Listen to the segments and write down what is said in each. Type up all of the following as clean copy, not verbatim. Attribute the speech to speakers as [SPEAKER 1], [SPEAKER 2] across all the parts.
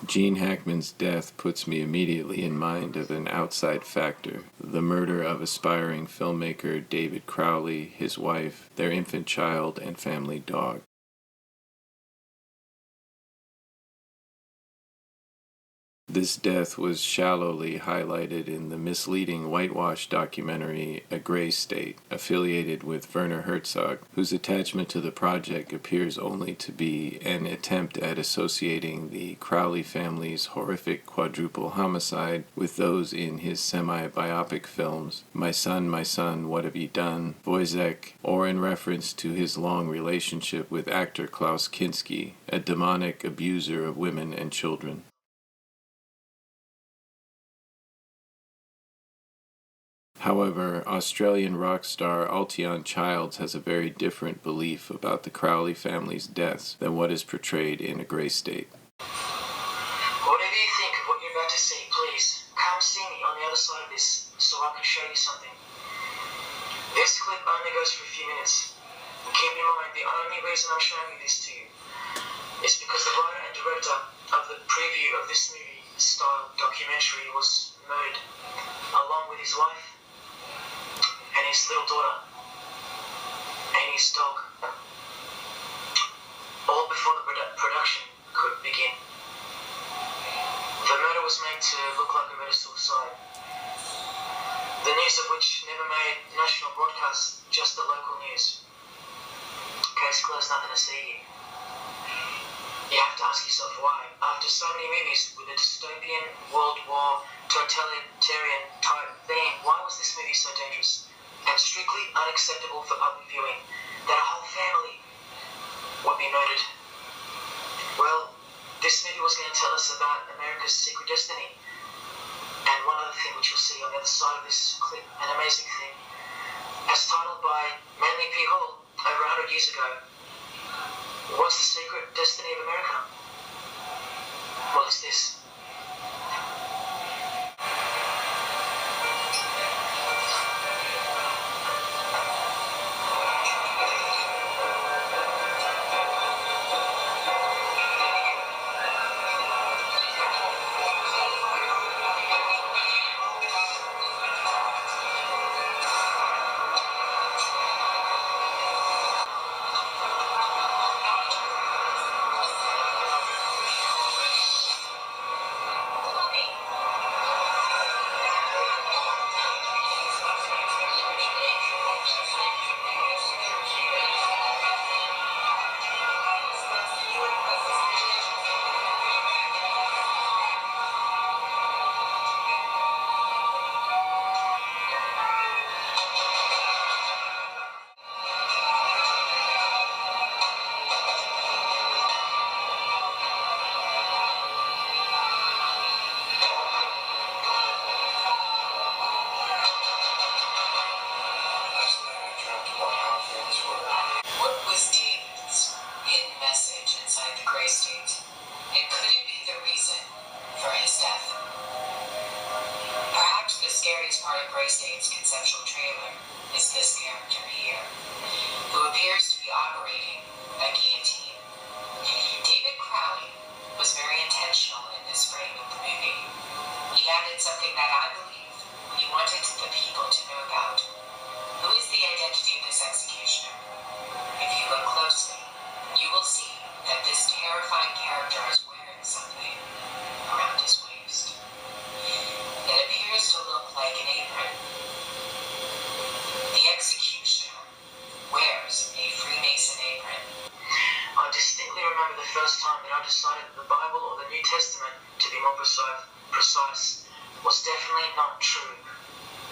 [SPEAKER 1] Gene Hackman's death puts me immediately in mind of an outside factor: the murder of aspiring filmmaker David Crowley, his wife, their infant child, and family dog. This death was shallowly highlighted in the misleading whitewash documentary A Gray State, affiliated with Werner Herzog, whose attachment to the project appears only to be an attempt at associating the Crowley family's horrific quadruple homicide with those in his semi-biopic films My Son, What Have You Done?, Wojciech, or in reference to his long relationship with actor Klaus Kinski, a demonic abuser of women and children. However, Australian rock star Altion Childs has a very different belief about the Crowley family's deaths than what is portrayed in A Gray State.
[SPEAKER 2] Whatever you think of what you're about to see, please come see me on the other side of this so I can show you something. This clip only goes for a few minutes. And keep in mind, the only reason I'm showing you this to you is because the writer and director of the preview of this movie-style documentary was murdered, along with his wife and his little daughter and his dog, all before the production could begin. The murder was made to look like a murder-suicide, the news of which never made national broadcast, just the local news. Case closed, nothing to see here. You have to ask yourself why. After so many movies with a dystopian, World War, totalitarian type theme, why was this movie so dangerous and strictly unacceptable for public viewing that a whole family would be murdered? Well, this movie was going to tell us about America's secret destiny. And one other thing which you'll see on the other side of this clip, an amazing thing, as titled by Manly P. Hall over 100 years ago, what's the secret destiny of America? Well, it's this. Was definitely not true.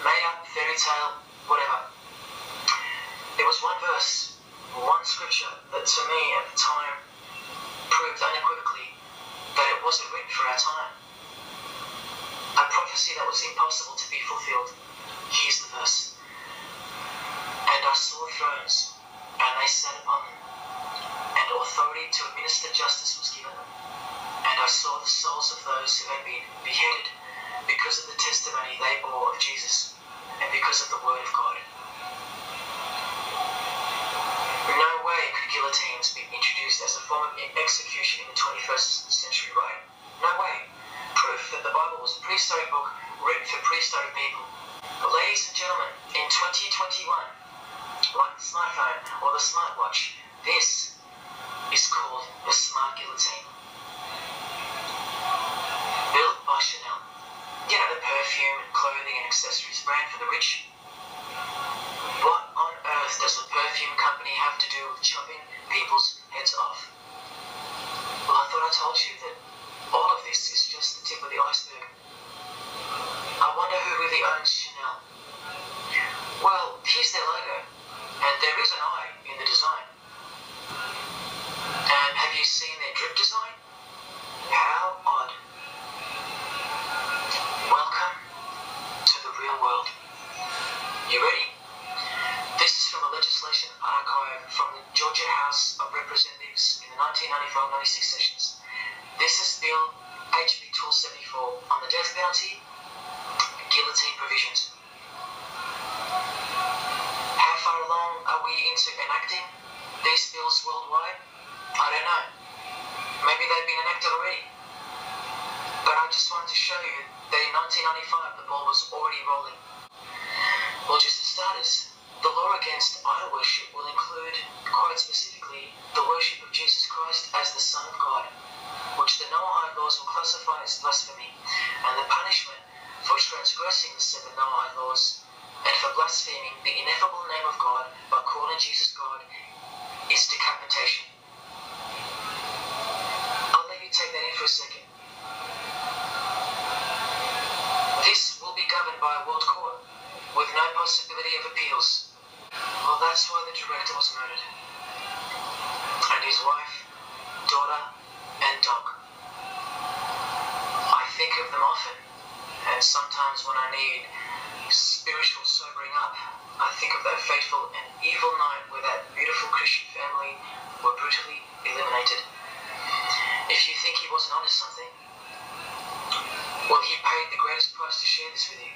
[SPEAKER 2] Made up, fairy tale, whatever. There was one verse, one scripture that to me at the time proved unequivocally that it wasn't written for our time. A prophecy that was impossible to be fulfilled. Here's the verse. And I saw thrones, and they sat upon them, and authority to administer justice was given them. And I saw the souls of those who had been beheaded because of the testimony they bore of Jesus, and because of the word of God. No way could guillotines be introduced as a form of execution in the 21st century, right? No way. Proof that the Bible was a prehistoric book written for prehistoric people. But ladies and gentlemen, in 2021, like the smartphone or the smartwatch, this is called the smart guillotine. Built by Chanel. You know, the perfume and clothing and accessories brand for the rich. What on earth does a perfume company have to do with chopping people's heads off? Well, I thought I told you that all of this is just the tip of the iceberg. I wonder who really owns Chanel. Well, here's their logo, and there is an eye in the design. And have you seen their drip design? How odd. Welcome to the real world. You ready? This is from a legislation archive from the Georgia House of Representatives in the 1995-96 sessions. This is Bill HB 1274 on the death penalty, guillotine provisions. How far along are we into enacting these bills worldwide? I don't know. Maybe they've been enacted already. But I just wanted to show you that in 1995 the ball was already rolling. Well, just for starters, the law against idol worship will include, quite specifically, the worship of Jesus Christ as the Son of God, which the Noahide laws will classify as blasphemy, and the punishment for transgressing the 7 Noahide laws and for blaspheming the ineffable name of God by calling Jesus God is decapitation. I'll let you take that in for a second. This will be governed by a world court with no possibility of appeals. Well, that's why the director was murdered. And his wife, daughter, and dog. I think of them often, and sometimes when I need spiritual sobering up, I think of that fateful and evil night where that beautiful Christian family were brutally eliminated. If you think he wasn't onto something, well, he paid the greatest price to share this with you.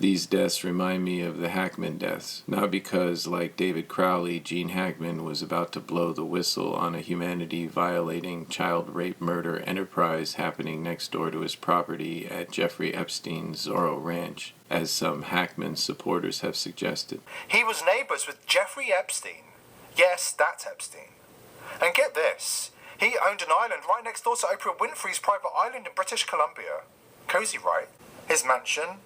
[SPEAKER 1] These deaths remind me of the Hackman deaths, not because, like David Crowley, Gene Hackman was about to blow the whistle on a humanity-violating child rape murder enterprise happening next door to his property at Jeffrey Epstein's Zorro Ranch, as some Hackman supporters have suggested.
[SPEAKER 3] He was neighbors with Jeffrey Epstein. Yes, that's Epstein. And get this, he owned an island right next door to Oprah Winfrey's private island in British Columbia. Cozy, right? His mansion.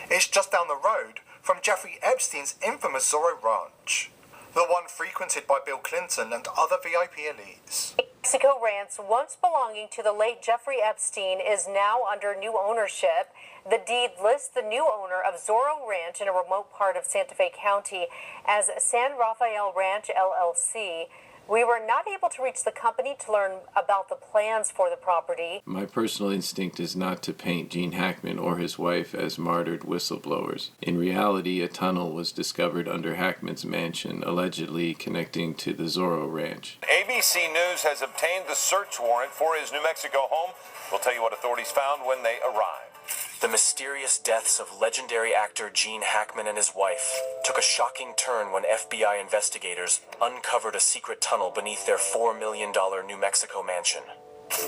[SPEAKER 3] It's just down the road from Jeffrey Epstein's infamous Zorro Ranch, the one frequented by Bill Clinton and other VIP elites.
[SPEAKER 4] Mexico Ranch, once belonging to the late Jeffrey Epstein, is now under new ownership. The deed lists the new owner of Zorro Ranch in a remote part of Santa Fe County as San Rafael Ranch, LLC. We were not able to reach the company to learn about the plans for the property.
[SPEAKER 1] My personal instinct is not to paint Gene Hackman or his wife as martyred whistleblowers. In reality, a tunnel was discovered under Hackman's mansion, allegedly connecting to the Zorro Ranch.
[SPEAKER 5] ABC News has obtained the search warrant for his New Mexico home. We'll tell you what authorities found when they arrived.
[SPEAKER 6] The mysterious deaths of legendary actor Gene Hackman and his wife took a shocking turn when FBI investigators uncovered a secret tunnel beneath their $4 million New Mexico mansion.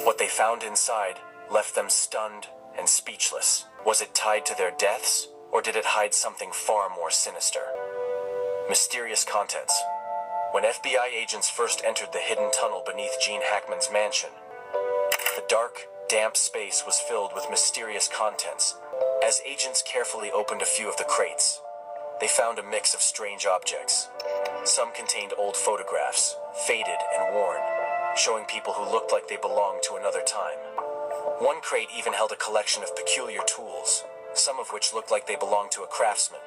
[SPEAKER 6] What they found inside left them stunned and speechless. Was it tied to their deaths, or did it hide something far more sinister? Mysterious contents. When FBI agents first entered the hidden tunnel beneath Gene Hackman's mansion, the dark, damp space was filled with mysterious contents. As agents carefully opened a few of the crates, they found a mix of strange objects. Some contained old photographs, faded and worn, showing people who looked like they belonged to another time. One crate even held a collection of peculiar tools, some of which looked like they belonged to a craftsman,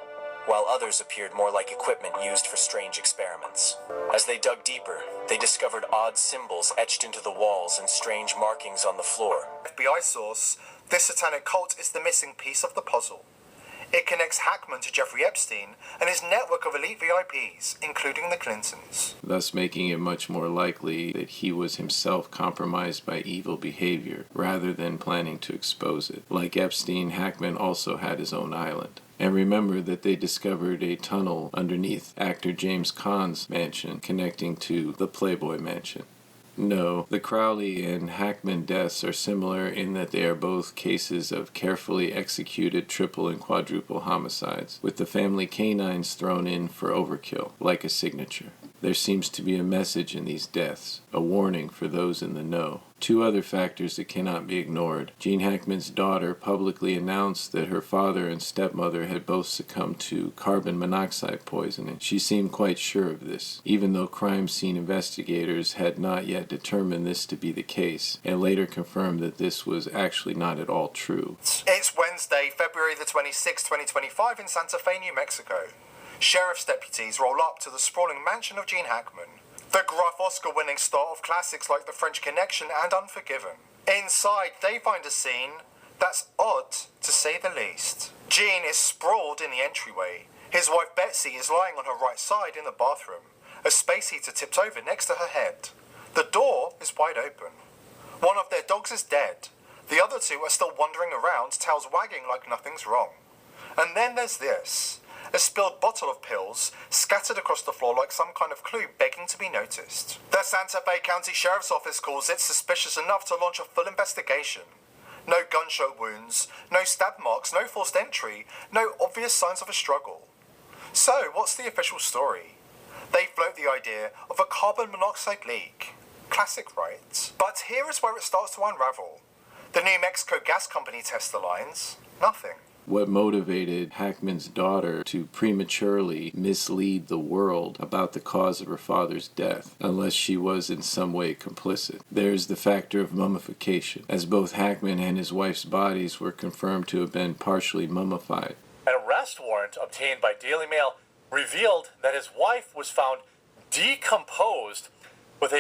[SPEAKER 6] while others appeared more like equipment used for strange experiments. As they dug deeper, they discovered odd symbols etched into the walls and strange markings on the floor.
[SPEAKER 3] FBI source, this satanic cult is the missing piece of the puzzle. It connects Hackman to Jeffrey Epstein and his network of elite VIPs, including the Clintons.
[SPEAKER 1] Thus making it much more likely that he was himself compromised by evil behavior, rather than planning to expose it. Like Epstein, Hackman also had his own island. And remember that they discovered a tunnel underneath actor James Caan's mansion connecting to the Playboy Mansion. No, the Crowley and Hackman deaths are similar in that they are both cases of carefully executed triple and quadruple homicides, with the family canines thrown in for overkill, like a signature. There seems to be a message in these deaths, a warning for those in the know. Two other factors that cannot be ignored. Gene Hackman's daughter publicly announced that her father and stepmother had both succumbed to carbon monoxide poisoning. She seemed quite sure of this, even though crime scene investigators had not yet determined this to be the case, and later confirmed that this was actually not at all true.
[SPEAKER 3] It's Wednesday, February the 26th, 2025 in Santa Fe, New Mexico. Sheriff's deputies roll up to the sprawling mansion of Gene Hackman, the gruff Oscar-winning star of classics like The French Connection and Unforgiven. Inside, they find a scene that's odd, to say the least. Gene is sprawled in the entryway. His wife Betsy is lying on her right side in the bathroom. A space heater tipped over next to her head. The door is wide open. One of their dogs is dead. The other two are still wandering around, tails wagging like nothing's wrong. And then there's this. A spilled bottle of pills scattered across the floor like some kind of clue begging to be noticed. The Santa Fe County Sheriff's Office calls it suspicious enough to launch a full investigation. No gunshot wounds, no stab marks, no forced entry, no obvious signs of a struggle. So, what's the official story? They float the idea of a carbon monoxide leak. Classic, right? But here is where it starts to unravel. The New Mexico Gas Company test the lines. Nothing.
[SPEAKER 1] What motivated Hackman's daughter to prematurely mislead the world about the cause of her father's death, unless she was in some way complicit? There's the factor of mummification, as both Hackman and his wife's bodies were confirmed to have been partially mummified.
[SPEAKER 7] An arrest warrant obtained by Daily Mail revealed that his wife was found decomposed with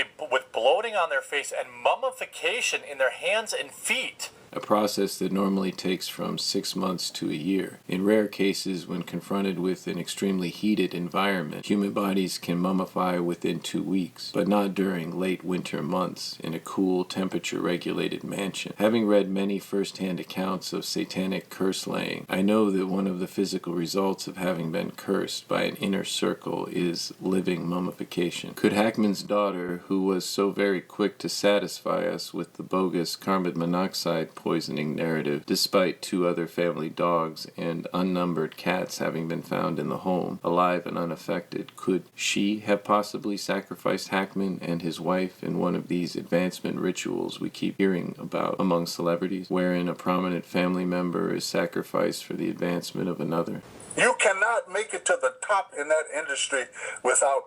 [SPEAKER 7] bloating on their face and mummification in their hands and feet.
[SPEAKER 1] A process that normally takes from 6 months to a year. In rare cases, when confronted with an extremely heated environment, human bodies can mummify within 2 weeks, but not during late winter months in a cool, temperature-regulated mansion. Having read many first-hand accounts of satanic curse-laying, I know that one of the physical results of having been cursed by an inner circle is living mummification. Could Hackman's daughter, who was so very quick to satisfy us with the bogus carbon monoxide poisoning narrative, despite 2 other family dogs and unnumbered cats having been found in the home, alive and unaffected, could she have possibly sacrificed Hackman and his wife in one of these advancement rituals we keep hearing about among celebrities, wherein a prominent family member is sacrificed for the advancement of another?
[SPEAKER 8] You cannot make it to the top in that industry without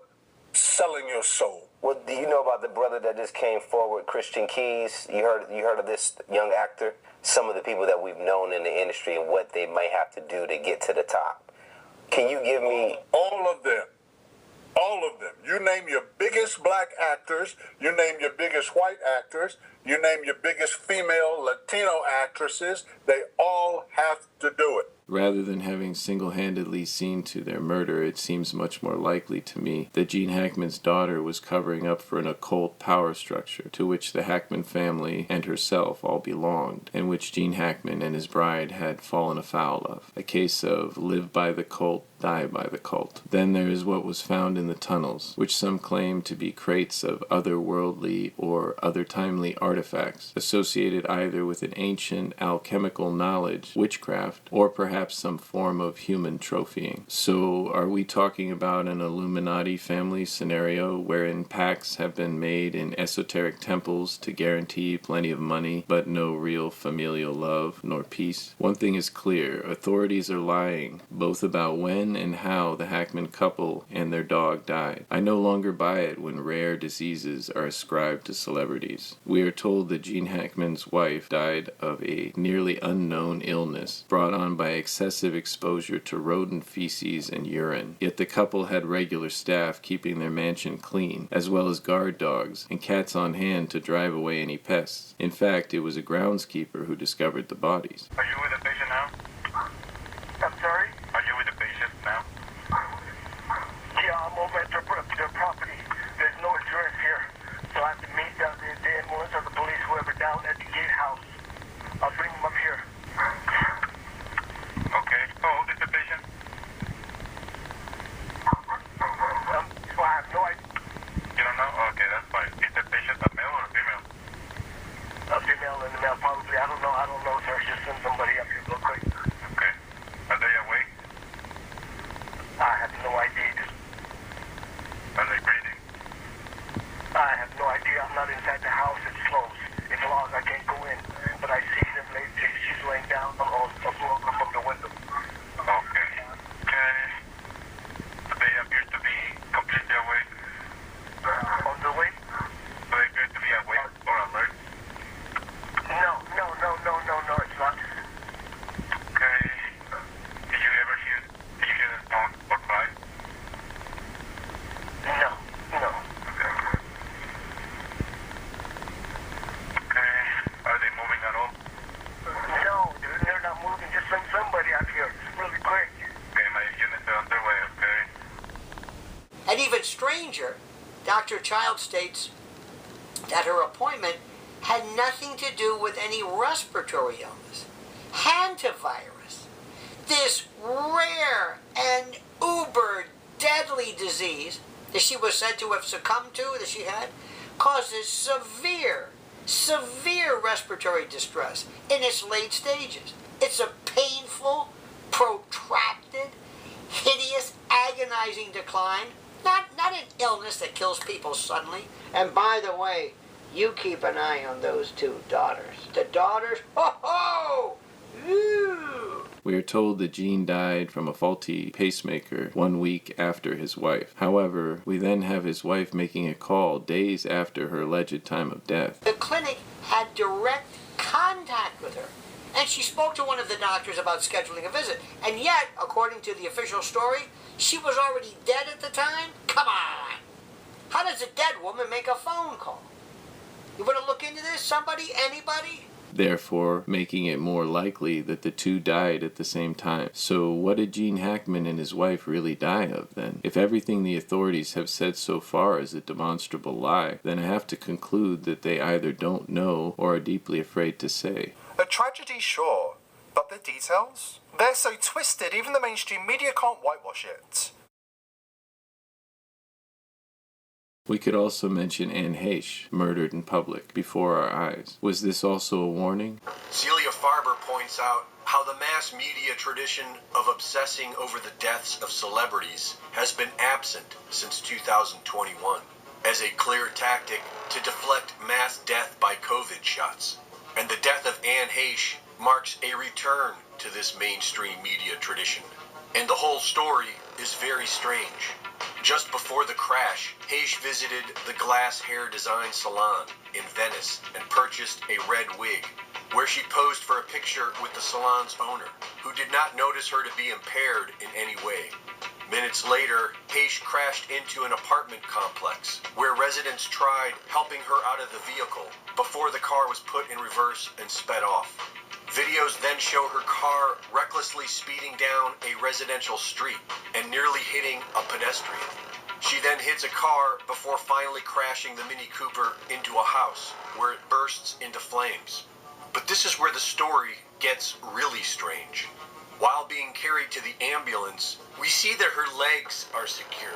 [SPEAKER 8] selling your soul.
[SPEAKER 9] What do you know about the brother that just came forward, Christian Keys? You heard of this young actor? Some of the people that we've known in the industry and what they might have to do to get to the top. Can you give me...
[SPEAKER 8] All of them. All of them. You name your biggest black actors, you name your biggest white actors, you name your biggest female Latino actresses, they all have to do it.
[SPEAKER 1] Rather than having single-handedly seen to their murder, it seems much more likely to me that Gene Hackman's daughter was covering up for an occult power structure to which the Hackman family and herself all belonged, and which Gene Hackman and his bride had fallen afoul of. A case of live by the cult, die by the cult. Then there is what was found in the tunnels, which some claim to be crates of otherworldly or other-timely artifacts, associated either with an ancient alchemical knowledge, witchcraft, or perhaps some form of human trophying. So are we talking about an Illuminati family scenario wherein pacts have been made in esoteric temples to guarantee plenty of money but no real familial love nor peace? One thing is clear, authorities are lying, both about when and how the Hackman couple and their dog died. I no longer buy it when rare diseases are ascribed to celebrities. We are told that Gene Hackman's wife died of a nearly unknown illness brought on by excessive exposure to rodent feces and urine. Yet the couple had regular staff keeping their mansion clean, as well as guard dogs and cats on hand to drive away any pests. In fact, it was a groundskeeper who discovered the bodies.
[SPEAKER 10] Are you with the patient now? I'm sorry? mail, probably. I don't know, sir. Just send somebody up here real quick.
[SPEAKER 8] Okay. Are they awake?
[SPEAKER 10] I have no idea.
[SPEAKER 8] Are they breathing?
[SPEAKER 10] I have no idea. I'm not inside the house. It's closed. It's locked. I can't go in. But I see them late. She's laying down on the floor from the window.
[SPEAKER 8] Okay. Okay. They appear to be completely awake.
[SPEAKER 10] On the way?
[SPEAKER 8] They appear to be awake or alert.
[SPEAKER 10] No, it's not.
[SPEAKER 8] Okay. Did you hear them talk or cry?
[SPEAKER 10] No.
[SPEAKER 8] Okay. Are they moving at all?
[SPEAKER 10] No, they're not moving. Just send somebody out here really quick.
[SPEAKER 8] Okay, my units are underway, okay?
[SPEAKER 11] And even stranger, Dr. Child states that her appointment had nothing to do with any respiratory illness. Hantavirus, this rare and uber deadly disease that she was said to have succumbed to, that she had, causes severe respiratory distress in its late stages. It's a painful, protracted, hideous, agonizing decline. Not an illness that kills people suddenly. And by the way, you keep an eye on those two daughters. The daughters, ho! Ooh.
[SPEAKER 1] We are told that Gene died from a faulty pacemaker 1 week after his wife. However, we then have his wife making a call days after her alleged time of death.
[SPEAKER 11] The clinic had direct contact with her, and she spoke to one of the doctors about scheduling a visit. And yet, according to the official story, she was already dead at the time? Come on! How does a dead woman make a phone call? You want to look into this? Somebody? Anybody?
[SPEAKER 1] Therefore, making it more likely that the two died at the same time. So what did Gene Hackman and his wife really die of then? If everything the authorities have said so far is a demonstrable lie, then I have to conclude that they either don't know or are deeply afraid to say.
[SPEAKER 3] A tragedy, sure, but the details? They're so twisted, even the mainstream media can't whitewash it.
[SPEAKER 1] We could also mention Anne Heche, murdered in public, before our eyes. Was this also a warning?
[SPEAKER 12] Celia Farber points out how the mass media tradition of obsessing over the deaths of celebrities has been absent since 2021 as a clear tactic to deflect mass death by COVID shots. And the death of Anne Heche marks a return to this mainstream media tradition. And the whole story is very strange. Just before the crash, Heche visited the Glass Hair Design Salon in Venice and purchased a red wig, where she posed for a picture with the salon's owner, who did not notice her to be impaired in any way. Minutes later, Heche crashed into an apartment complex, where residents tried helping her out of the vehicle before the car was put in reverse and sped off. Videos then show her car recklessly speeding down a residential street and nearly hitting a pedestrian. She then hits a car before finally crashing the Mini Cooper into a house, where it bursts into flames. But this is where the story gets really strange. While being carried to the ambulance, we see that her legs are secured,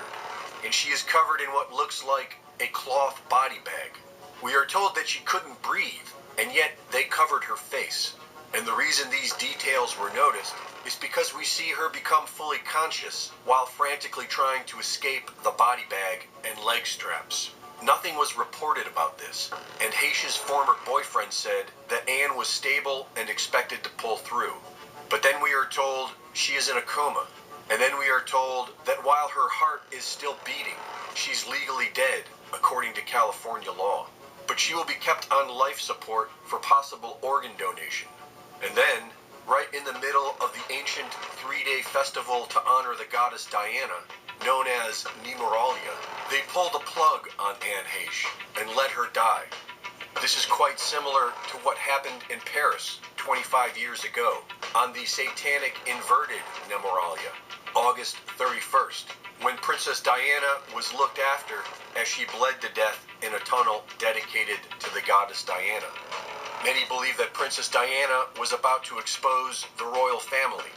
[SPEAKER 12] and she is covered in what looks like a cloth body bag. We are told that she couldn't breathe, and yet they covered her face. And the reason these details were noticed is because we see her become fully conscious while frantically trying to escape the body bag and leg straps. Nothing was reported about this, and Heche's former boyfriend said that Anne was stable and expected to pull through. But then we are told she is in a coma, and then we are told that while her heart is still beating, she's legally dead according to California law. But she will be kept on life support for possible organ donation. And then, right in the middle of the ancient 3-day festival to honor the goddess Diana, known as Nemoralia, they pull the plug on Anne Heche and let her die. This is quite similar to what happened in Paris 25 years ago on the satanic inverted Nemoralia, August 31st, when Princess Diana was looked after as she bled to death in a tunnel dedicated to the goddess Diana. Many believe that Princess Diana was about to expose the royal family,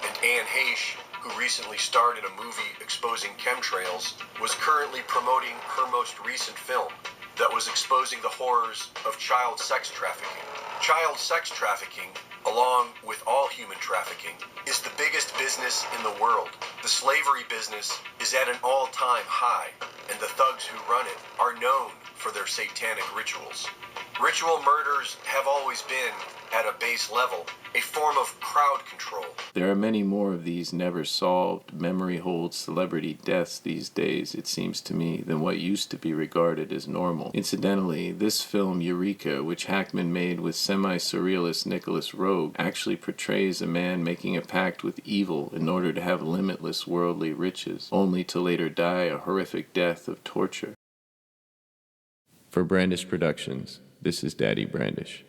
[SPEAKER 12] and Anne Heche, who recently starred in a movie exposing chemtrails, was currently promoting her most recent film that was exposing the horrors of child sex trafficking. Child sex trafficking, along with all human trafficking, is the biggest business in the world. The slavery business is at an all-time high, and the thugs who run it are known for their satanic rituals. Ritual murders have always been, at a base level, a form of crowd control.
[SPEAKER 1] There are many more of these never-solved, memory-hold celebrity deaths these days, it seems to me, than what used to be regarded as normal. Incidentally, this film, Eureka, which Hackman made with semi-surrealist Nicholas Roeg, actually portrays a man making a pact with evil in order to have limitless worldly riches, only to later die a horrific death of torture. For Brandish Productions, this is Daddy Brandish.